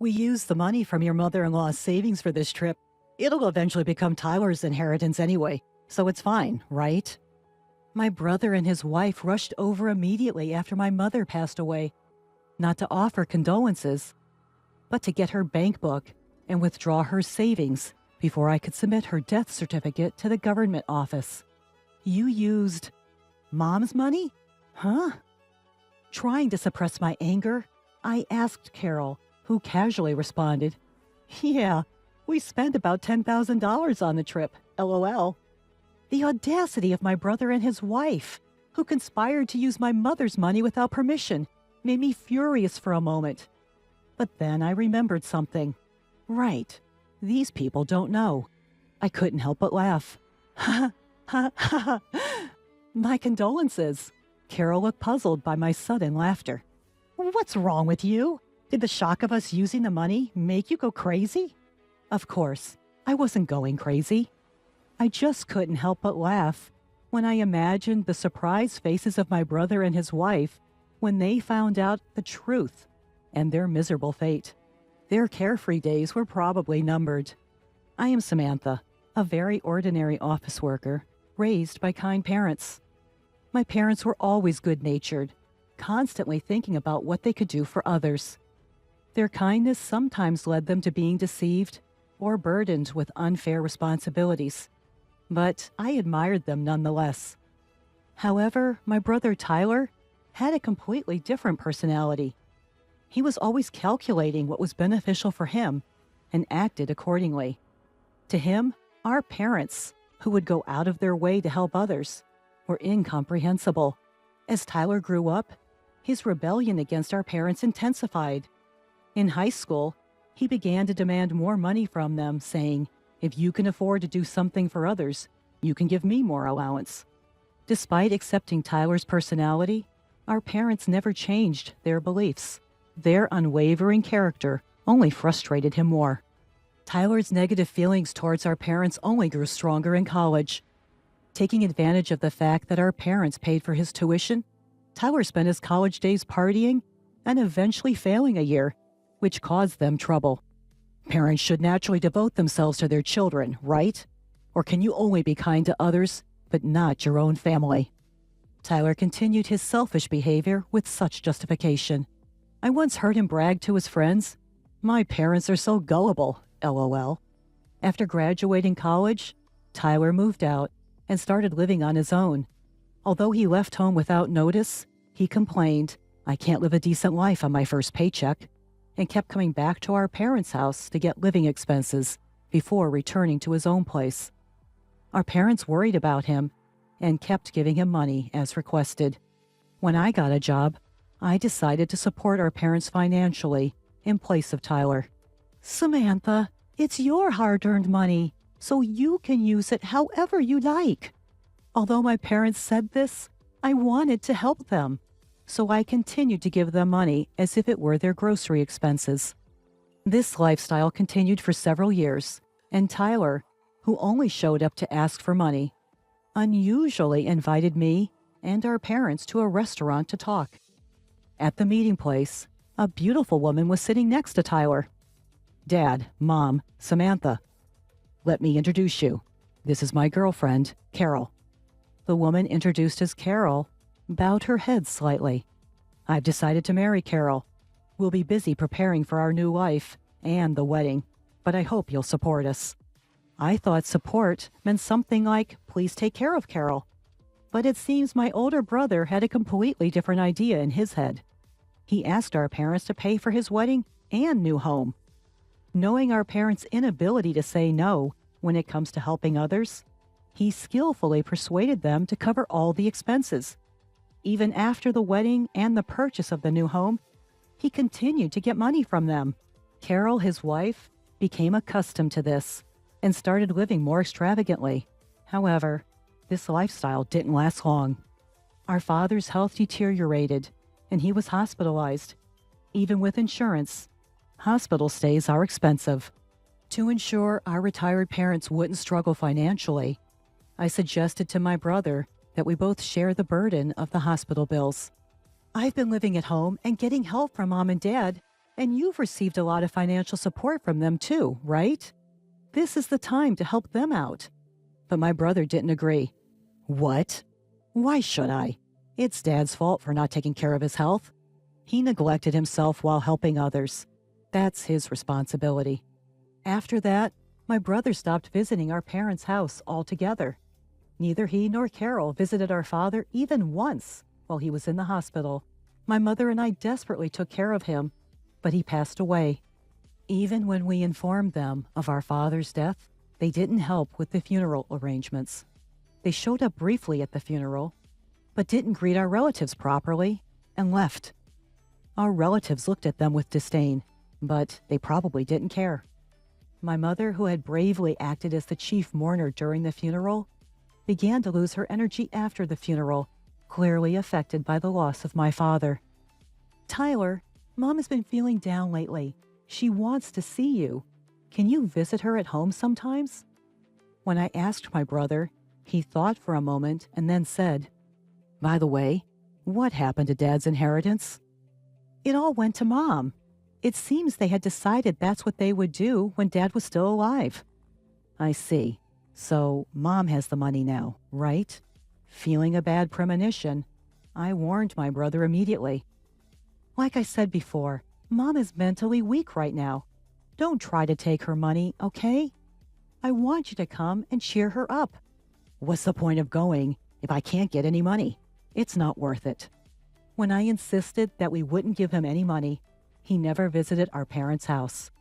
We used the money from your mother-in-law's savings for this trip. It'll eventually become Tyler's inheritance anyway, so it's fine, right? My brother and his wife rushed over immediately after my mother passed away, not to offer condolences, but to get her bank book and withdraw her savings before I could submit her death certificate to the government office. You used Mom's money? Huh? Trying to suppress my anger, I asked Carol, who casually responded, "Yeah, we spent about $10,000 on the trip, LOL. The audacity of my brother and his wife, who conspired to use my mother's money without permission, made me furious for a moment. But then I remembered something. Right, these people don't know. I couldn't help but laugh. Ha ha ha. My condolences. Carol looked puzzled by my sudden laughter. What's wrong with you? Did the shock of us using the money make you go crazy? Of course, I wasn't going crazy. I just couldn't help but laugh when I imagined the surprised faces of my brother and his wife when they found out the truth and their miserable fate. Their carefree days were probably numbered. I am Samantha, a very ordinary office worker, raised by kind parents. My parents were always good-natured, constantly thinking about what they could do for others. Their kindness sometimes led them to being deceived or burdened with unfair responsibilities, but I admired them nonetheless. However, my brother Tyler had a completely different personality. He was always calculating what was beneficial for him and acted accordingly. To him, our parents, who would go out of their way to help others, were incomprehensible. As Tyler grew up, his rebellion against our parents intensified. In high school, he began to demand more money from them, saying, "If you can afford to do something for others, you can give me more allowance." Despite accepting Tyler's personality, our parents never changed their beliefs. Their unwavering character only frustrated him more. Tyler's negative feelings towards our parents only grew stronger in college. Taking advantage of the fact that our parents paid for his tuition, Tyler spent his college days partying and eventually failing a year, which caused them trouble. Parents should naturally devote themselves to their children, right? Or can you only be kind to others, but not your own family? Tyler continued his selfish behavior with such justification. I once heard him brag to his friends, "My parents are so gullible, LOL." After graduating college, Tyler moved out and started living on his own. Although he left home without notice, he complained, "I can't live a decent life on my first paycheck," and kept coming back to our parents' house to get living expenses before returning to his own place. Our parents worried about him and kept giving him money as requested. When I got a job, I decided to support our parents financially in place of Tyler. "Samantha, it's your hard-earned money, so you can use it however you like." Although my parents said this, I wanted to help them, so I continued to give them money as if it were their grocery expenses. This lifestyle continued for several years, and Tyler, who only showed up to ask for money, unusually invited me and our parents to a restaurant to talk. At the meeting place, a beautiful woman was sitting next to Tyler. "Dad, Mom, Samantha. Let me introduce you. This is my girlfriend, Carol." The woman introduced as Carol bowed her head slightly. "I've decided to marry Carol. We'll be busy preparing for our new life and the wedding, but I hope you'll support us." I thought support meant something like, "Please take care of Carol." But it seems my older brother had a completely different idea in his head. He asked our parents to pay for his wedding and new home. Knowing our parents' inability to say no when it comes to helping others, he skillfully persuaded them to cover all the expenses. Even after the wedding and the purchase of the new home, he continued to get money from them. Carol, his wife, became accustomed to this and started living more extravagantly. However, this lifestyle didn't last long. Our father's health deteriorated, and he was hospitalized. Even with insurance, hospital stays are expensive. To ensure our retired parents wouldn't struggle financially, I suggested to my brother that we both share the burden of the hospital bills. "I've been living at home and getting help from Mom and Dad, And you've received a lot of financial support from them too, right? This is the time to help them out. But my brother didn't agree. What? Why should I? It's Dad's fault for not taking care of his health. He neglected himself while helping others. That's his responsibility. After that, my brother stopped visiting our parents' house altogether. Neither he nor Carol visited our father even once while he was in the hospital. My mother and I desperately took care of him, but he passed away. Even when we informed them of our father's death, they didn't help with the funeral arrangements. They showed up briefly at the funeral, but didn't greet our relatives properly and left. Our relatives looked at them with disdain, but they probably didn't care. My mother, who had bravely acted as the chief mourner during the funeral, began to lose her energy after the funeral, clearly affected by the loss of my father. Tyler, Mom has been feeling down lately. She wants to see you. Can you visit her at home sometimes? When I asked my brother, he thought for a moment and then said, "By the way, what happened to Dad's inheritance?" "It all went to Mom. It seems they had decided that's what they would do when Dad was still alive." "I see. So Mom has the money now, right?" Feeling a bad premonition, I warned my brother immediately. "Like I said before, Mom is mentally weak right now. Don't try to take her money, okay? I want you to come and cheer her up." "What's the point of going if I can't get any money? It's not worth it." When I insisted that we wouldn't give him any money, he never visited our parents' house.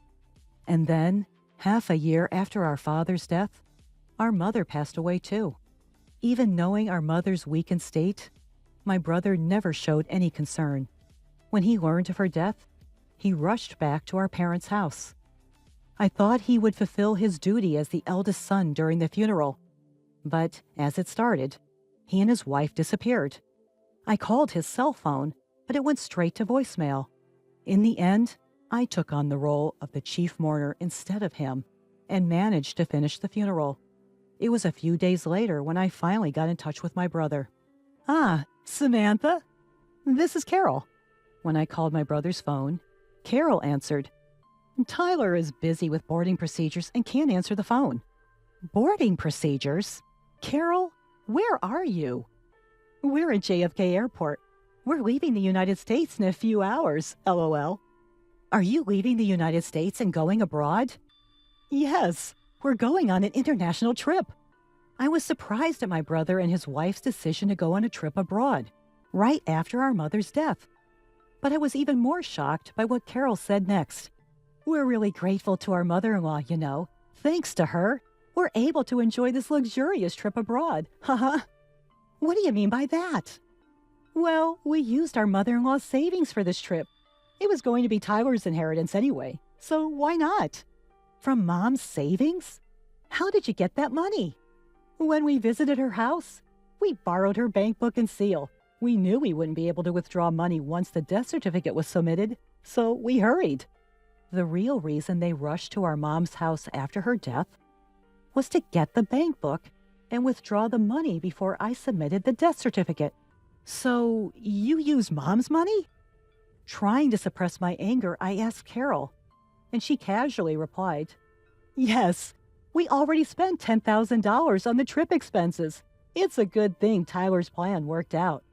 And then, half a year after our father's death, our mother passed away too. Even knowing our mother's weakened state, my brother never showed any concern. When he learned of her death, he rushed back to our parents' house. I thought he would fulfill his duty as the eldest son during the funeral. But as it started, he and his wife disappeared. I called his cell phone, but it went straight to voicemail. In the end, I took on the role of the chief mourner instead of him and managed to finish the funeral. It was a few days later when I finally got in touch with my brother. "Ah, Samantha? This is Carol." When I called my brother's phone, Carol answered. "Tyler is busy with boarding procedures and can't answer the phone." "Boarding procedures? Carol, where are you?" "We're at JFK Airport. We're leaving the United States in a few hours, LOL. "Are you leaving the United States and going abroad?" "Yes, we're going on an international trip." I was surprised at my brother and his wife's decision to go on a trip abroad, right after our mother's death. But I was even more shocked by what Carol said next. "We're really grateful to our mother-in-law, you know. Thanks to her, we're able to enjoy this luxurious trip abroad. Haha." "What do you mean by that?" "Well, we used our mother-in-law's savings for this trip. It was going to be Tyler's inheritance anyway, so why not?" "From Mom's savings? How did you get that money?" "When we visited her house, we borrowed her bank book and seal. We knew we wouldn't be able to withdraw money once the death certificate was submitted, so we hurried." The real reason they rushed to our mom's house after her death was to get the bank book and withdraw the money before I submitted the death certificate. "So you use Mom's money?" Trying to suppress my anger, I asked Carol, and she casually replied, "Yes, we already spent $10,000 on the trip expenses. It's a good thing Tyler's plan worked out."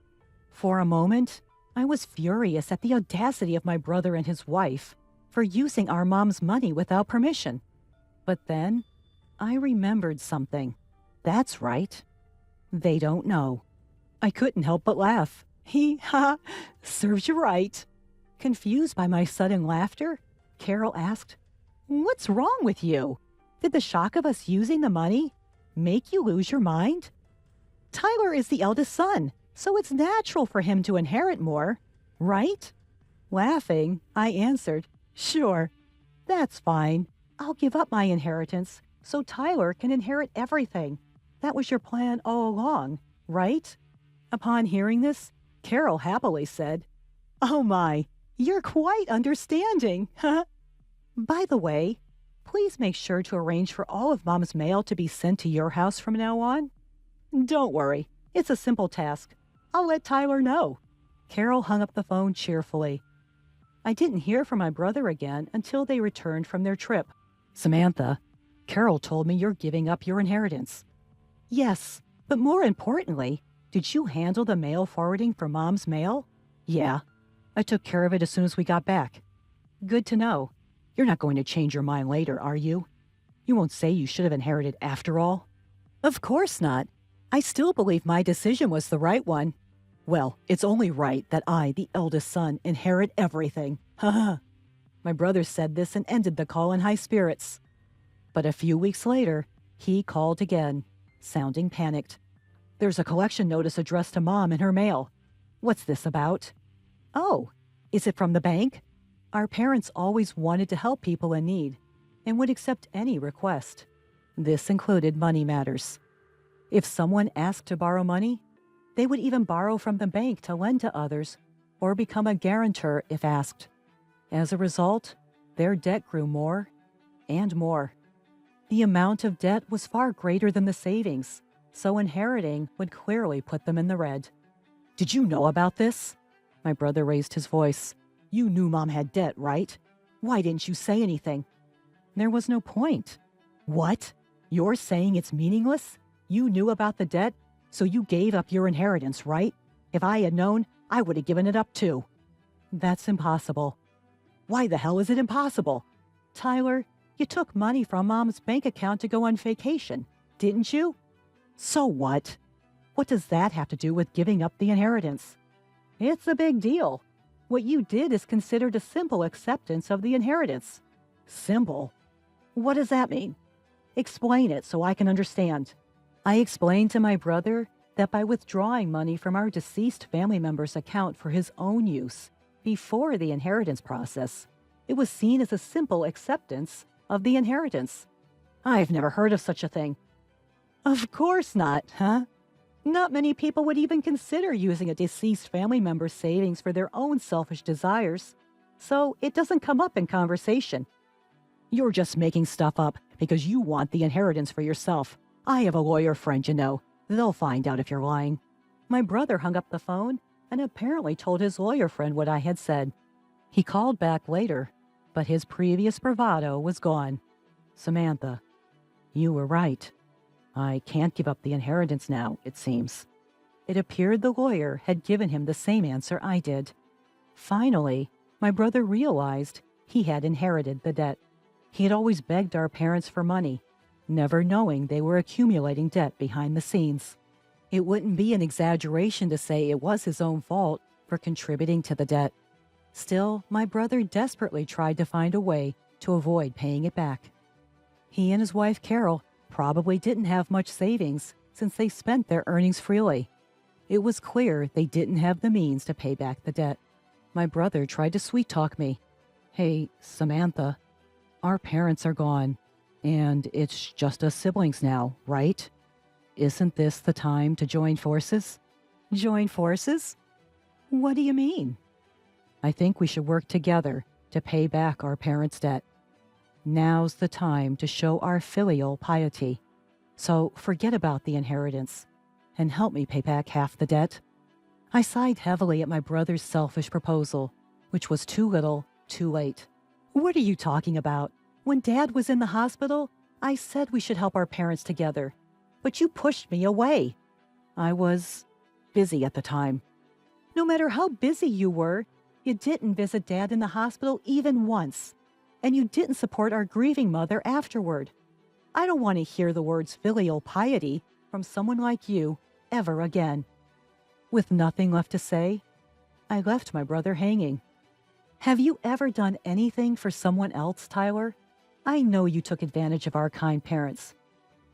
For a moment, I was furious at the audacity of my brother and his wife for using our mom's money without permission. But then I remembered something. That's right. They don't know. I couldn't help but laugh. Serves you right." Confused by my sudden laughter, Carol asked, "What's wrong with you? Did the shock of us using the money make you lose your mind? Tyler is the eldest son, so it's natural for him to inherit more, right?" Laughing, I answered, "Sure, that's fine. I'll give up my inheritance so Tyler can inherit everything. That was your plan all along, right?" Upon hearing this, Carol happily said, "Oh my, you're quite understanding." "By the way, please make sure to arrange for all of Mom's mail to be sent to your house from now on." "Don't worry, it's a simple task. I'll let Tyler know." Carol hung up the phone cheerfully. I didn't hear from my brother again until they returned from their trip. Samantha, Carol told me you're giving up your inheritance. Yes, but more importantly, did you handle the mail forwarding for Mom's mail? Yeah, I took care of it as soon as we got back. Good to know. You're not going to change your mind later, are you? You won't say you should have inherited after all? Of course not. I still believe my decision was the right one. Well, it's only right that I, the eldest son, inherit everything. Haha. My brother said this and ended the call in high spirits. But a few weeks later, he called again, sounding panicked. There's a collection notice addressed to Mom in her mail. What's this about? Oh, is it from the bank? Our parents always wanted to help people in need and would accept any request. This included money matters. If someone asked to borrow money, they would even borrow from the bank to lend to others or become a guarantor if asked. As a result, their debt grew more and more. The amount of debt was far greater than the savings, so inheriting would clearly put them in the red. Did you know about this? My brother raised his voice. You knew Mom had debt, right? Why didn't you say anything? There was no point. What? You're saying it's meaningless? You knew about the debt, so you gave up your inheritance, right? If I had known, I would have given it up too. That's impossible. Why the hell is it impossible? Tyler, you took money from Mom's bank account to go on vacation, didn't you? So what? What does that have to do with giving up the inheritance? It's a big deal. What you did is considered a simple acceptance of the inheritance. Simple? What does that mean? Explain it so I can understand. I explained to my brother that by withdrawing money from our deceased family member's account for his own use before the inheritance process, it was seen as a simple acceptance of the inheritance. I've never heard of such a thing. Of course not, huh? Not many people would even consider using a deceased family member's savings for their own selfish desires, so it doesn't come up in conversation. You're just making stuff up because you want the inheritance for yourself. I have a lawyer friend, you know. They'll find out if you're lying. My brother hung up the phone and apparently told his lawyer friend what I had said. He called back later, but his previous bravado was gone. Samantha, you were right. I can't give up the inheritance now, it seems. It appeared the lawyer had given him the same answer I did. Finally, my brother realized he had inherited the debt. He had always begged our parents for money, never knowing they were accumulating debt behind the scenes. It wouldn't be an exaggeration to say it was his own fault for contributing to the debt. Still, my brother desperately tried to find a way to avoid paying it back. He and his wife, Carol, probably didn't have much savings since they spent their earnings freely. It was clear they didn't have the means to pay back the debt. My brother tried to sweet-talk me. Hey, Samantha, our parents are gone, and it's just us siblings now, right? Isn't this the time to join forces? Join forces? What do you mean? I think we should work together to pay back our parents' debt. Now's the time to show our filial piety. So forget about the inheritance and help me pay back half the debt. I sighed heavily at my brother's selfish proposal, which was too little, too late. What are you talking about? When Dad was in the hospital, I said we should help our parents together, but you pushed me away. I was busy at the time. No matter how busy you were, you didn't visit Dad in the hospital even once. And you didn't support our grieving mother afterward. I don't want to hear the words filial piety from someone like you ever again. With nothing left to say, I left my brother hanging. Have you ever done anything for someone else, Tyler? I know you took advantage of our kind parents,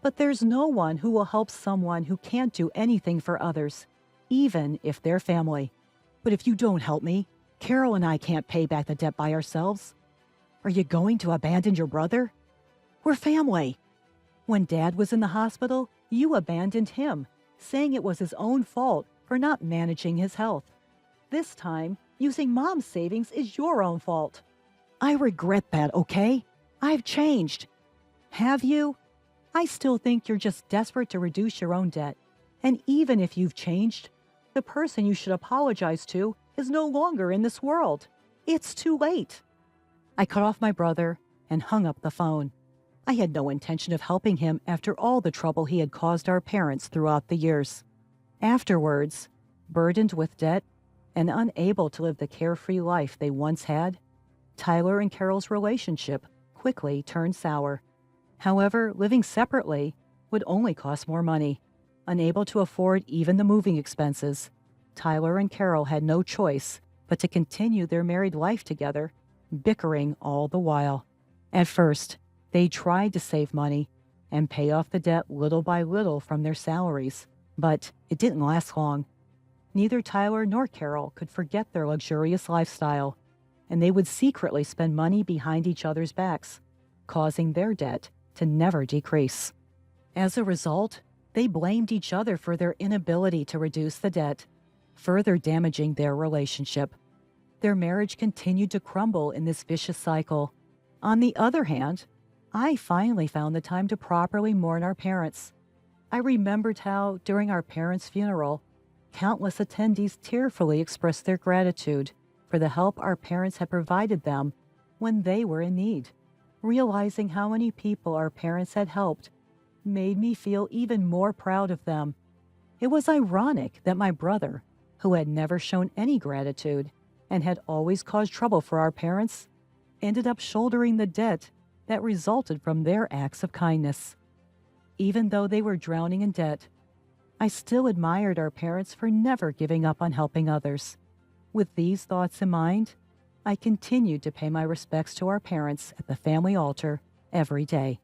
but there's no one who will help someone who can't do anything for others, even if they're family. But if you don't help me, Carol and I can't pay back the debt by ourselves. Are you going to abandon your brother? We're family. When Dad was in the hospital, you abandoned him, saying it was his own fault for not managing his health. This time, using Mom's savings is your own fault. I regret that, okay? I've changed. Have you? I still think you're just desperate to reduce your own debt. And even if you've changed, the person you should apologize to is no longer in this world. It's too late. I cut off my brother and hung up the phone. I had no intention of helping him after all the trouble he had caused our parents throughout the years. Afterwards, burdened with debt and unable to live the carefree life they once had, Tyler and Carol's relationship quickly turned sour. However, living separately would only cost more money. Unable to afford even the moving expenses, Tyler and Carol had no choice but to continue their married life together, bickering all the while. At first, they tried to save money and pay off the debt little by little from their salaries, but it didn't last long. Neither Tyler nor Carol could forget their luxurious lifestyle, and they would secretly spend money behind each other's backs, causing their debt to never decrease. As a result, they blamed each other for their inability to reduce the debt, further damaging their relationship. Their marriage continued to crumble in this vicious cycle. On the other hand, I finally found the time to properly mourn our parents. I remembered how, during our parents' funeral, countless attendees tearfully expressed their gratitude for the help our parents had provided them when they were in need. Realizing how many people our parents had helped made me feel even more proud of them. It was ironic that my brother, who had never shown any gratitude and had always caused trouble for our parents, ended up shouldering the debt that resulted from their acts of kindness. Even though they were drowning in debt, I still admired our parents for never giving up on helping others. With these thoughts in mind, I continued to pay my respects to our parents at the family altar every day.